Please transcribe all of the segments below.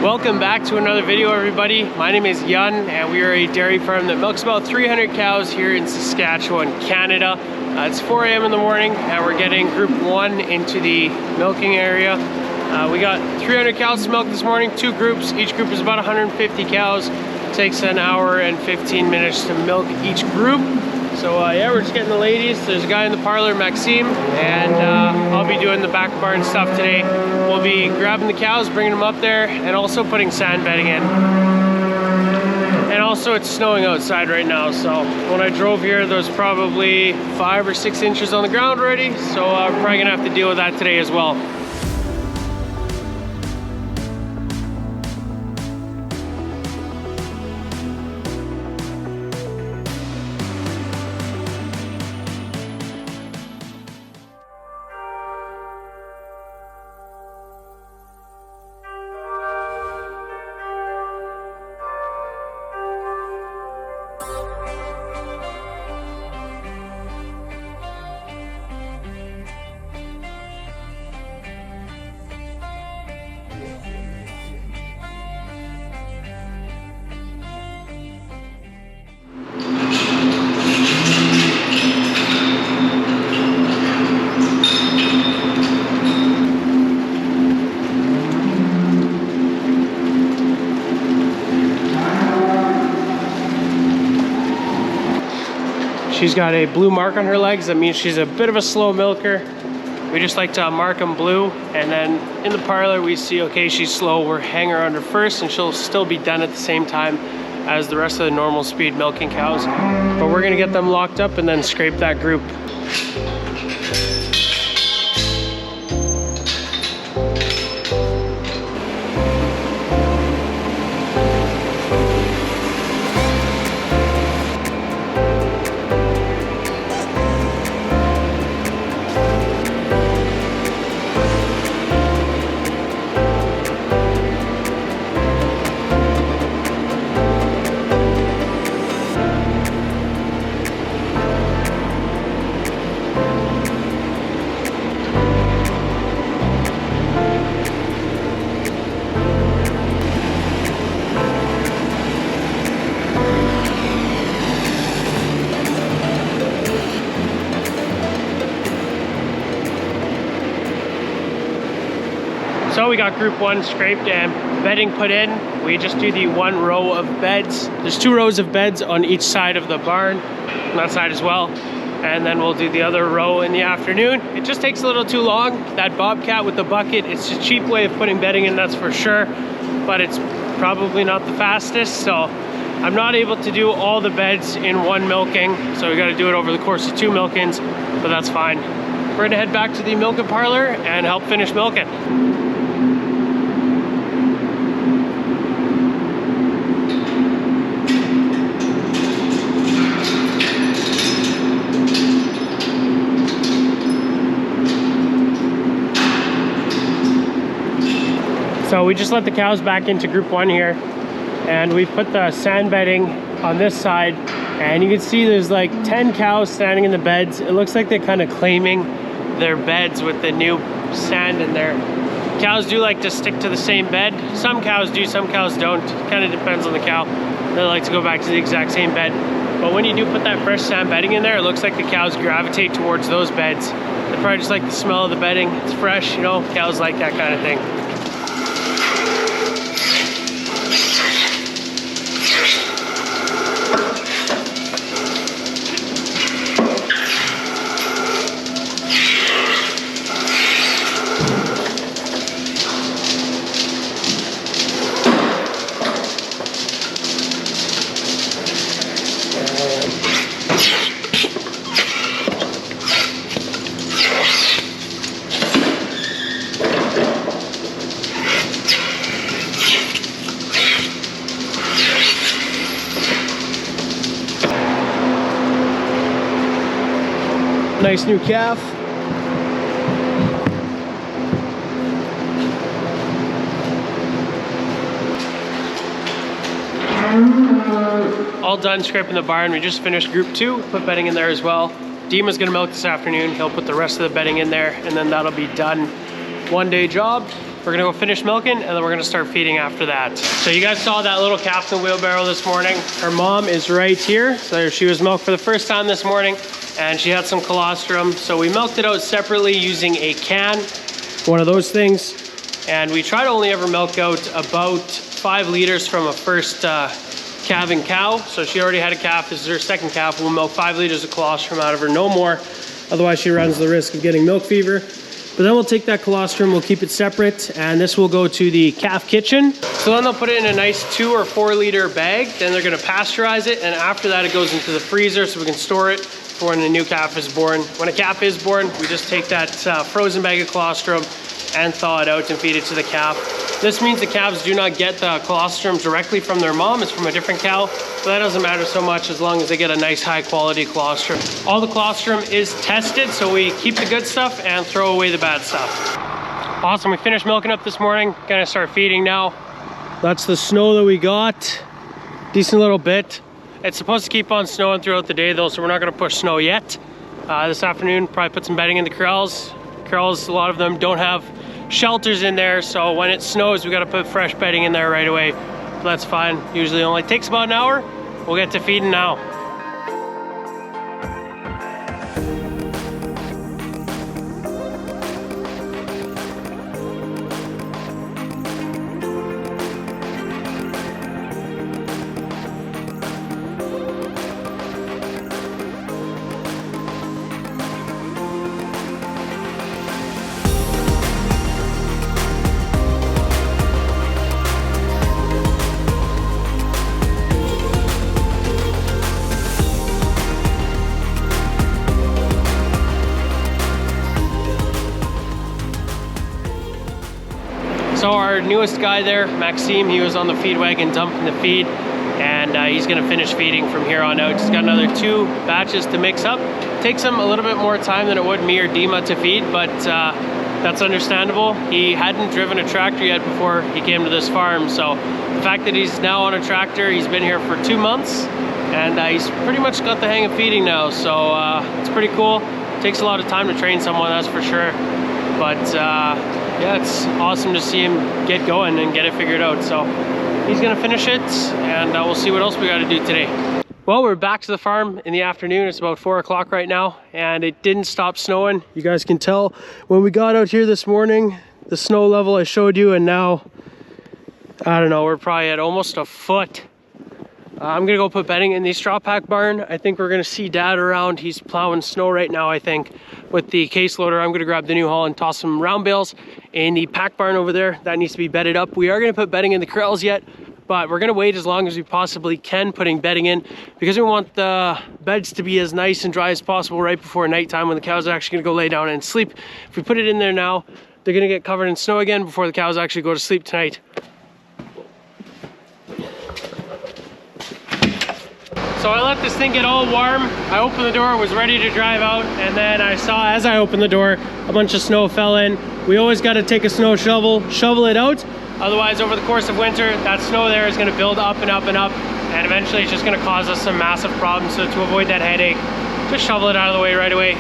Welcome back to another video, everybody. My name is Yun, and we are a dairy farm that milks about 300 cows here in Saskatchewan, Canada. It's 4 a.m. in the morning, and we're getting Group 1 into the milking area. We got 300 cows to milk this morning, 2 groups. Each group is about 150 cows. It takes an hour and 15 minutes to milk each group. So yeah, we're just getting the ladies. There's a guy in the parlor, Maxime, and I'll be doing the back barn stuff today. We'll be grabbing the cows, bringing them up there, and also putting sand bedding in. And also it's snowing outside right now, so when I drove here, there was probably 5 or 6 inches on the ground already, so we're probably gonna have to deal with that today as well. She's got a blue mark on her legs. That means she's a bit of a slow milker. We just like to mark them blue. And then in the parlor, we see, okay, she's slow. We'll hang her under first, and she'll still be done at the same time as the rest of the normal speed milking cows. But we're gonna get them locked up and then scrape that group. So we got Group 1 scraped and bedding put in. We just do the 1 row of beds. There's 2 rows of beds on each side of the barn, on that side as well. And then we'll do the other row in the afternoon. It just takes a little too long. That bobcat with the bucket, it's a cheap way of putting bedding in, that's for sure. But it's probably not the fastest, so I'm not able to do all the beds in 1 milking. So we gotta do it over the course of 2 milkings, but that's fine. We're gonna head back to the milking parlor and help finish milking. So we just let the cows back into Group 1 here, and we've put the sand bedding on this side, and you can see there's like 10 cows standing in the beds. It looks like they're kind of claiming their beds with the new sand in there. Cows do like to stick to the same bed. Some cows do, some cows don't. Kind of depends on the cow. They like to go back to the exact same bed. But when you do put that fresh sand bedding in there, it looks like the cows gravitate towards those beds. They probably just like the smell of the bedding. It's fresh, you know, cows like that kind of thing. Nice new calf. All done scraping the barn. We just finished group 2, put bedding in there as well. Dima's gonna milk this afternoon. He'll put the rest of the bedding in there, and then that'll be done. 1-day job. We're gonna go finish milking, and then we're gonna start feeding after that. So you guys saw that little calf in the wheelbarrow this morning. Her mom is right here. So she was milked for the first time this morning, and she had some colostrum. So we milked it out separately using a can, one of those things. And we try to only ever milk out about 5 liters from a first calving cow. So she already had a calf, this is her second calf. We'll milk 5 liters of colostrum out of her, no more. Otherwise she runs the risk of getting milk fever. But then we'll take that colostrum, we'll keep it separate, and this will go to the calf kitchen. So then they'll put it in a nice 2 or 4 liter bag. Then they're gonna pasteurize it, and after that it goes into the freezer so we can store it for when a new calf is born. When a calf is born, we just take that frozen bag of colostrum and thaw it out and feed it to the calf. This means the calves do not get the colostrum directly from their mom, it's from a different cow, but that doesn't matter so much as long as they get a nice high quality colostrum. All the colostrum is tested, so we keep the good stuff and throw away the bad stuff. Awesome, we finished milking up this morning, gonna start feeding now. That's the snow that we got, decent little bit. It's supposed to keep on snowing throughout the day though, so we're not gonna push snow yet. This afternoon, probably put some bedding in the corrals. Corrals, a lot of them don't have shelters in there, so when it snows we got to put fresh bedding in there right away. But that's fine, usually only takes about an hour. We'll get to feeding now. So our newest guy there, Maxime, he was on the feed wagon dumping the feed, and he's gonna finish feeding from here on out. He's got another 2 batches to mix up. Takes him a little bit more time than it would me or Dima to feed, but that's understandable. He hadn't driven a tractor yet before he came to this farm, so the fact that he's now on a tractor, he's been here for 2 months, and he's pretty much got the hang of feeding now, so it's pretty cool. Takes a lot of time to train someone, that's for sure, but yeah, it's awesome to see him get going and get it figured out. So he's gonna finish it, and we'll see what else we gotta do today. Well, we're back to the farm in the afternoon. It's about 4 o'clock right now, and it didn't stop snowing. You guys can tell when we got out here this morning, the snow level I showed you, and now, I don't know, we're probably at almost a foot. I'm gonna go put bedding in the straw pack barn. I think we're gonna see Dad around. He's plowing snow right now, I think, with the case loader. I'm gonna grab the new haul and toss some round bales in the pack barn over there. That needs to be bedded up. We are gonna put bedding in the corrals yet, but we're gonna wait as long as we possibly can putting bedding in, because we want the beds to be as nice and dry as possible right before nighttime when the cows are actually gonna go lay down and sleep. If we put it in there now, they're gonna get covered in snow again before the cows actually go to sleep tonight. So I let this thing get all warm. I opened the door, was ready to drive out, and then I saw, as I opened the door, a bunch of snow fell in. We always got to take a snow shovel, shovel it out. Otherwise, over the course of winter, that snow there is going to build up and up and up, and eventually it's just going to cause us some massive problems. So to avoid that headache, just shovel it out of the way right away.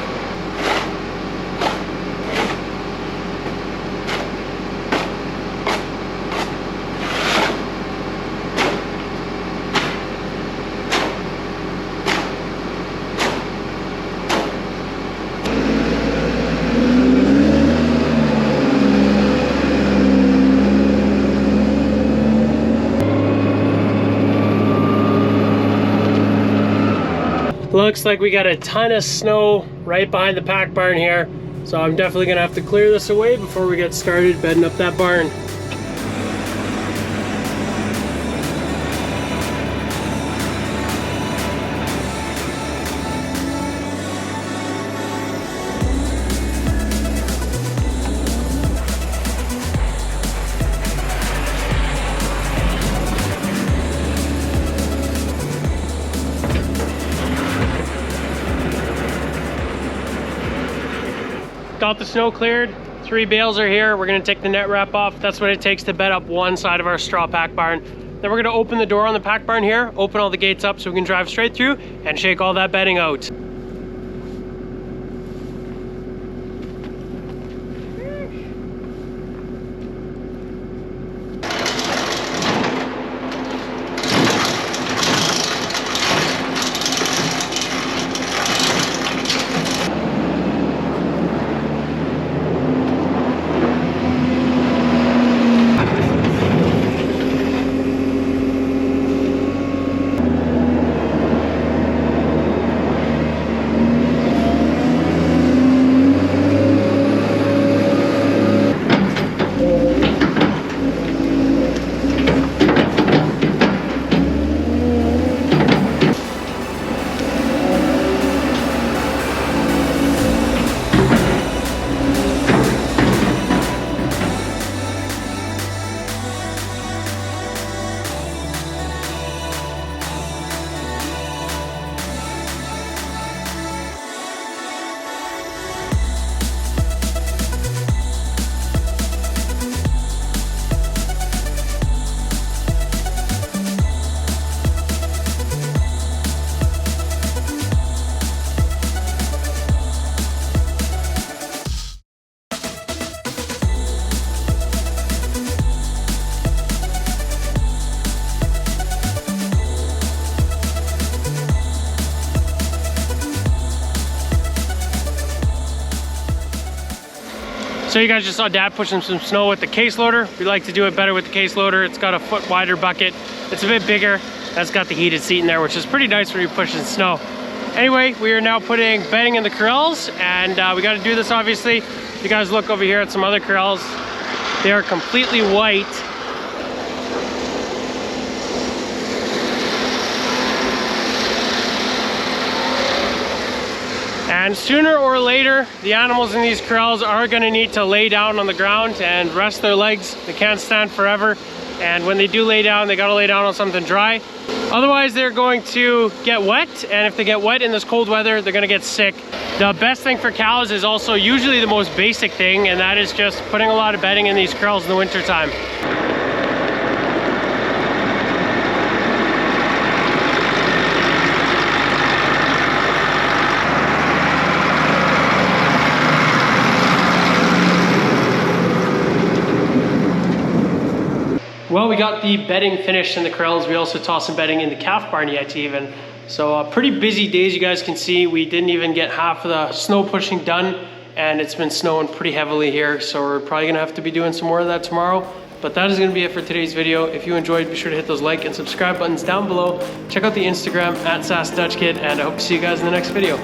Looks like we got a ton of snow right behind the pack barn here, so I'm definitely gonna have to clear this away before we get started bedding up that barn. Got the snow cleared, 3 bales are here. We're gonna take the net wrap off. That's what it takes to bed up one side of our straw pack barn. Then we're gonna open the door on the pack barn here, open all the gates up so we can drive straight through and shake all that bedding out. So you guys just saw Dad pushing some snow with the case loader. We like to do it better with the case loader. It's got a foot wider bucket. It's a bit bigger. That's got the heated seat in there, which is pretty nice when you're pushing snow. Anyway, we are now putting bedding in the corrals, and we got to do this obviously. If you guys look over here at some other corrals, they are completely white. And sooner or later, the animals in these corrals are gonna need to lay down on the ground and rest their legs. They can't stand forever. And when they do lay down, they gotta lay down on something dry. Otherwise, they're going to get wet. And if they get wet in this cold weather, they're gonna get sick. The best thing for cows is also usually the most basic thing, and that is just putting a lot of bedding in these corrals in the winter time. Well, we got the bedding finished in the corrals. We also tossed some bedding in the calf barn yet even. So pretty busy days, you guys can see. We didn't even get half of the snow pushing done, and it's been snowing pretty heavily here. So we're probably gonna have to be doing some more of that tomorrow. But that is gonna be it for today's video. If you enjoyed, be sure to hit those like and subscribe buttons down below. Check out the Instagram @SassDutchKid, and I hope to see you guys in the next video.